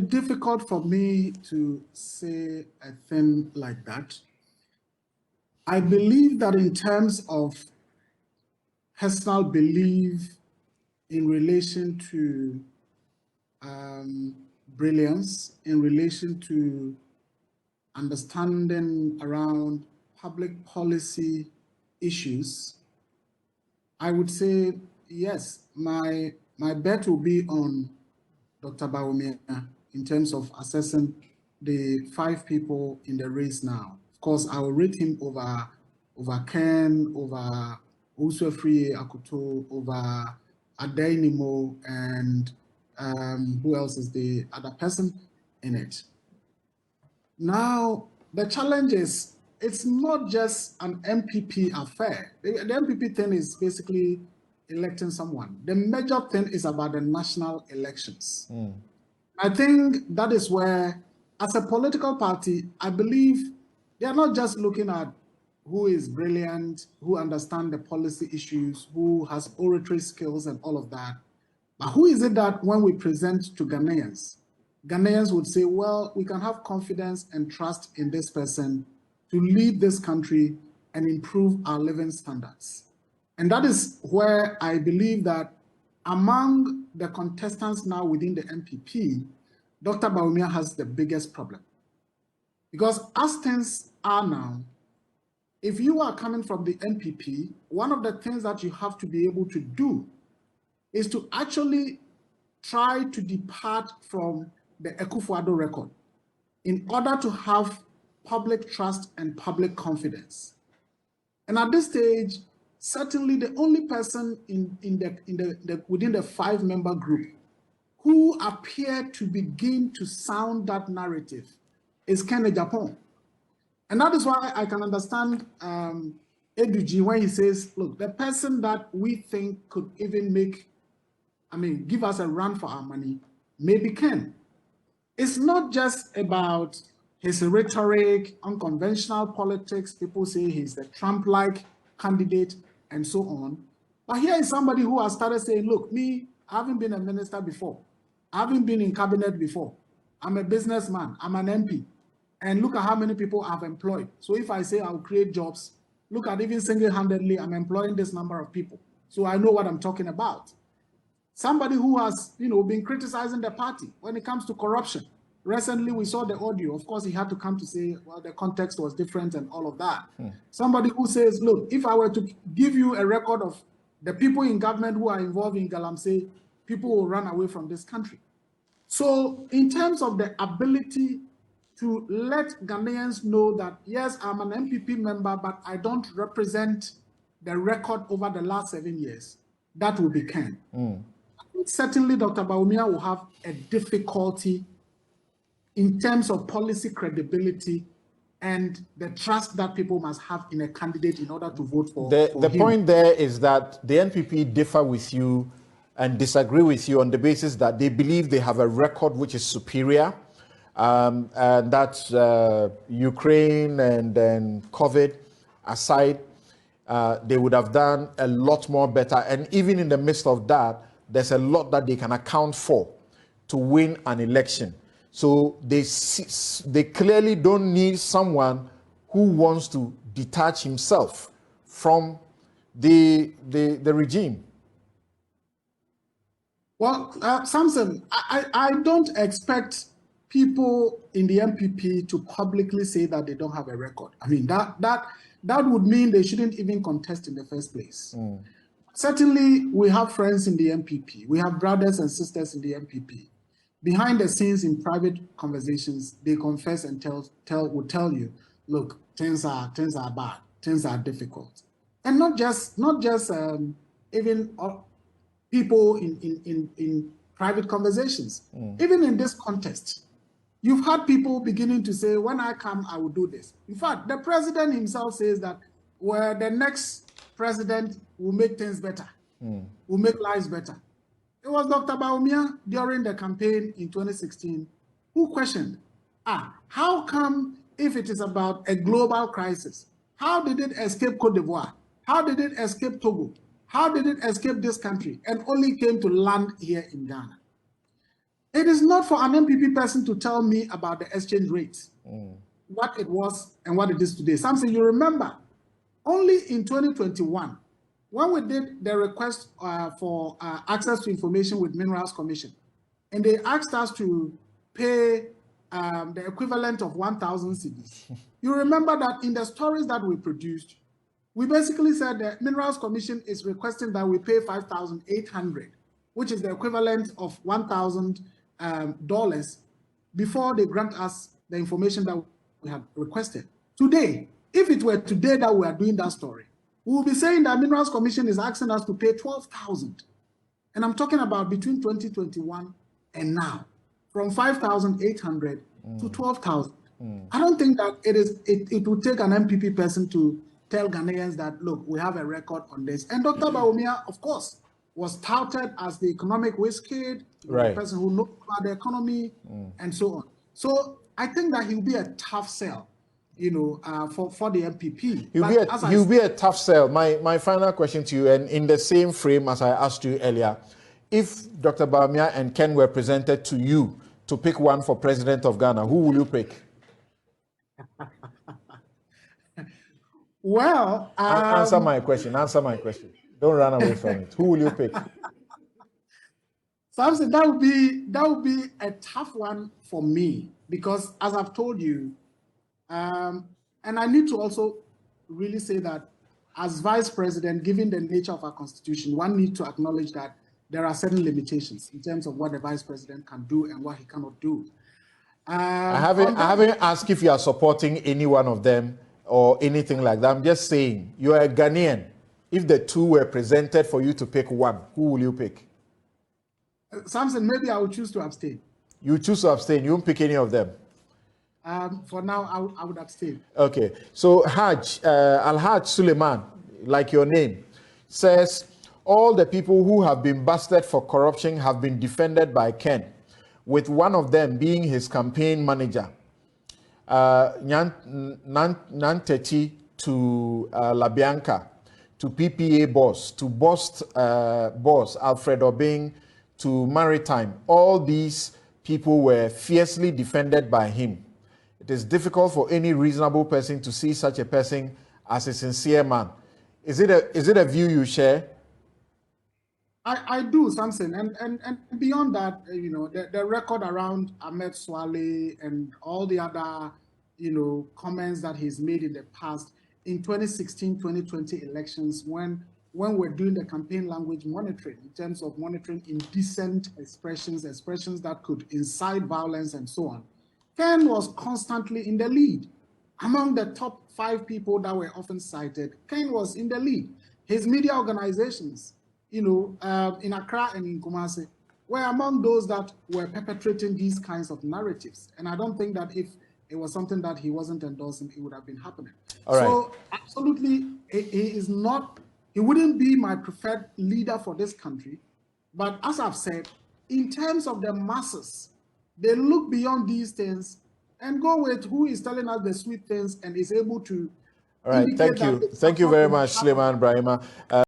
difficult for me to say a thing like that. I believe that in terms of personal belief in relation to brilliance, in relation to understanding around public policy issues, I would say yes, my bet will be on Dr. Bawumia in terms of assessing the 5 people in the race now. Of course, I will rate him over Ken, over Uswefrie Akuto, over Adainimo, and who else is the other person in it? Now, the challenge is, it's not just an MPP affair. The MPP thing is basically electing someone. The major thing is about the national elections. I think that is where, as a political party, I believe they are not just looking at who is brilliant, who understands the policy issues, who has oratory skills and all of that, but who is it that when we present to Ghanaians, Ghanaians would say, well, we can have confidence and trust in this person to lead this country and improve our living standards. And that is where I believe that among the contestants now within the MPP, Dr. Bawumia has the biggest problem. Because as things are now, if you are coming from the MPP, one of the things that you have to be able to do is to actually try to depart from the Akufo-Addo record in order to have public trust and public confidence. And at this stage, certainly the only person within the 5-member group who appeared to begin to sound that narrative is Ken Japan. And that is why I can understand Eduji when he says, look, the person that we think could even give us a run for our money, maybe Ken. It's not just about his rhetoric, unconventional politics. People say he's a Trump-like candidate and so on. But here is somebody who has started saying, look, I haven't been a minister before. I haven't been in cabinet before. I'm a businessman. I'm an MP. And look at how many people I've employed. So if I say I'll create jobs, look at even single-handedly, I'm employing this number of people. So I know what I'm talking about. Somebody who has, been criticizing the party when it comes to corruption. Recently, we saw the audio. Of course, he had to come to say, well, the context was different and all of that. Somebody who says, look, if I were to give you a record of the people in government who are involved in Galamsey, people will run away from this country. So in terms of the ability to let Ghanaians know that, yes, I'm an MPP member, but I don't represent the record over the last 7 years, that will be Ken. Certainly, Dr. Bawumia will have a difficulty in terms of policy credibility and the trust that people must have in a candidate in order to vote for him. The point there is that the NPP differ with you and disagree with you on the basis that they believe they have a record which is superior, and that's Ukraine and then COVID aside, they would have done a lot more better. And even in the midst of that, there's a lot that they can account for to win an election. So they clearly don't need someone who wants to detach himself from the regime. Well, Samson, I don't expect people in the MPP to publicly say that they don't have a record. I mean, that would mean they shouldn't even contest in the first place. Certainly, we have friends in the MPP. We have brothers and sisters in the MPP. Behind the scenes in private conversations, they confess and will tell you, look, things are bad, things are difficult. And not just even people in private conversations. Even in this contest, you've had people beginning to say, when I come, I will do this. In fact, the president himself says that the next president will make things better, will make lives better. It was Dr. Bawumia during the campaign in 2016 who questioned, how come if it is about a global crisis, how did it escape Cote d'Ivoire? How did it escape Togo? How did it escape this country and only came to land here in Ghana? It is not for an MPP person to tell me about the exchange rates, what it was and what it is today. Something you remember, only in 2021, when we did the request for access to information with Minerals Commission, and they asked us to pay the equivalent of 1,000 cedis. You remember that in the stories that we produced, we basically said the Minerals Commission is requesting that we pay 5,800, which is the equivalent of $1,000 before they grant us the information that we had requested. Today, if it were today that we are doing that story, we will be saying that Minerals Commission is asking us to pay 12,000. And I'm talking about between 2021 and now, from 5,800 to 12,000. I don't think that it would take an MPP person to tell Ghanaians that, look, we have a record on this. And Dr. Bawumia, of course, was touted as the economic whiz kid, the person who knows about the economy and so on. So I think that he'll be a tough sell, for the MPP. He'll be a tough sell. My final question to you, and in the same frame as I asked you earlier, if Dr. Bawumia and Ken were presented to you to pick one for president of Ghana, who will you pick? Well, answer my question. Don't run away from it. Who will you pick? Samson, that would be a tough one for me, because as I've told you, and I need to also really say that as vice president, given the nature of our constitution, one needs to acknowledge that there are certain limitations in terms of what the vice president can do and what he cannot do. I haven't asked if you are supporting any one of them or anything like that. I'm just saying, you are a Ghanaian. If the two were presented for you to pick one, who will you pick? Samson, maybe I will choose to abstain. You choose to abstain. You won't pick any of them. For now, I would abstain. Okay. So Al-Haj Suleiman, like your name, says all the people who have been busted for corruption have been defended by Ken, with one of them being his campaign manager, Nanteti to LaBianca, to PPA boss, to boss Alfred Obeng, to Maritime. All these people were fiercely defended by him. It is difficult for any reasonable person to see such a person as a sincere man. Is it a view you share? I do, Samson, and beyond that, the record around Ahmed Swale and all the other, comments that he's made in the past, in 2016, 2020 elections, when we're doing the campaign language monitoring, in terms of monitoring indecent expressions that could incite violence and so on, Ken was constantly in the lead. Among the top 5 people that were often cited, Ken was in the lead. His media organizations, in Accra and in Kumasi, were among those that were perpetrating these kinds of narratives. And I don't think that if it was something that he wasn't endorsing, it would have been happening. All right. So absolutely, he wouldn't be my preferred leader for this country. But as I've said, in terms of the masses, they look beyond these things and go with who is telling us the sweet things and is able to. All right, thank you. Thank you very much, Sulemana Braimah.